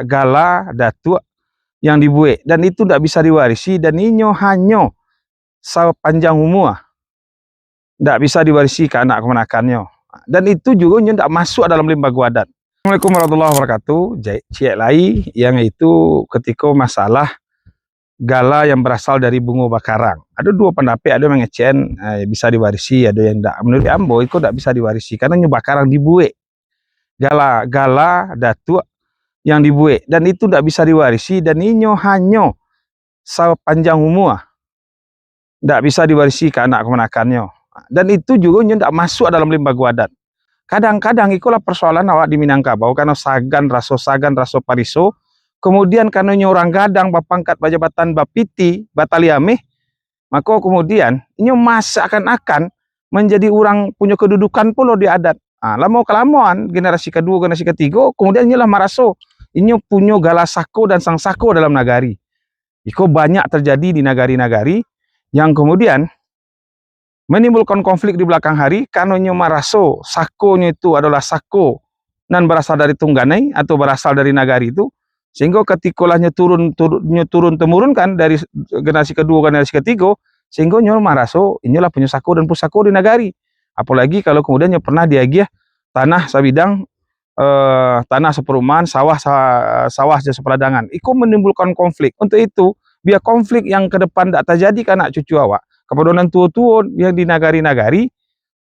gala datuk yang dibuat dan itu tidak bisa diwarisi dan inyo hanya sepanjang umur tidak bisa diwarisi ke anak kemenakannya dan itu juga inyo tidak masuk dalam lembaga adat. Assalamualaikum warahmatullahi wabarakatuh. Cik lai yang itu ketika masalah gala yang berasal dari bunga bakarang. Ada dua pendapat, ada yang mengecen bisa diwarisi, ada yang tidak. Menurut ambo itu tidak bisa diwarisi karena nyo bakarang dibuat. Gala datuk yang dibuat dan itu tidak bisa diwarisi dan inyo hanya sepanjang umur tidak bisa diwarisi ke anak kemenakannya dan itu juga inyo tidak masuk dalam lembaga adat. Kadang-kadang itulah persoalan awak di Minangkabau karena sagan raso pariso, kemudian karena inyo orang gadang bapangkat bajabatan bapiti bataliameh, maka kemudian inyo akan menjadi orang punya kedudukan pula di adat. Lama kelamaan generasi kedua generasi ketiga kemudian inyolah maraso inyo punya gala sako dan sang sako dalam nagari. Iko banyak terjadi di nagari-nagari yang kemudian menimbulkan konflik di belakang hari karena inyo maraso sakonya itu adalah sako dan berasal dari Tungganai atau berasal dari nagari itu, sehingga ketika lahnya turun temurun kan dari generasi kedua generasi ketiga, sehingga inyo maraso inyolah punya sako dan pusako di nagari. Apalagi kalau kemudian inyo pernah diagiah tanah sabidang, tanah seperumahan, sawah jasa peladangan. Itu menimbulkan konflik. Untuk itu, biar konflik yang ke depan tidak terjadi ke anak cucu awak, kepada tua-tua yang di nagari-nagari,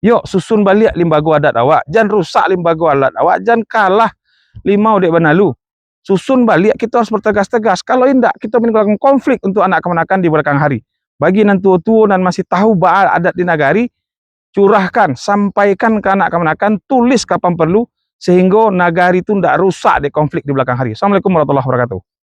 yuk susun balik lembaga adat awak, jangan rusak lembaga adat awak, jangan kalah limau dek benalu. Susun balik, kita harus bertegas-tegas. Kalau tidak, kita menimbulkan konflik untuk anak kemenakan di belakang hari. Bagi nan tua-tua dan masih tahu bahwa adat di nagari, curahkan, sampaikan ke anak kemenakan, tulis kapan perlu, sehingga nagari itu tidak rusak di konflik di belakang hari. Assalamualaikum warahmatullahi wabarakatuh.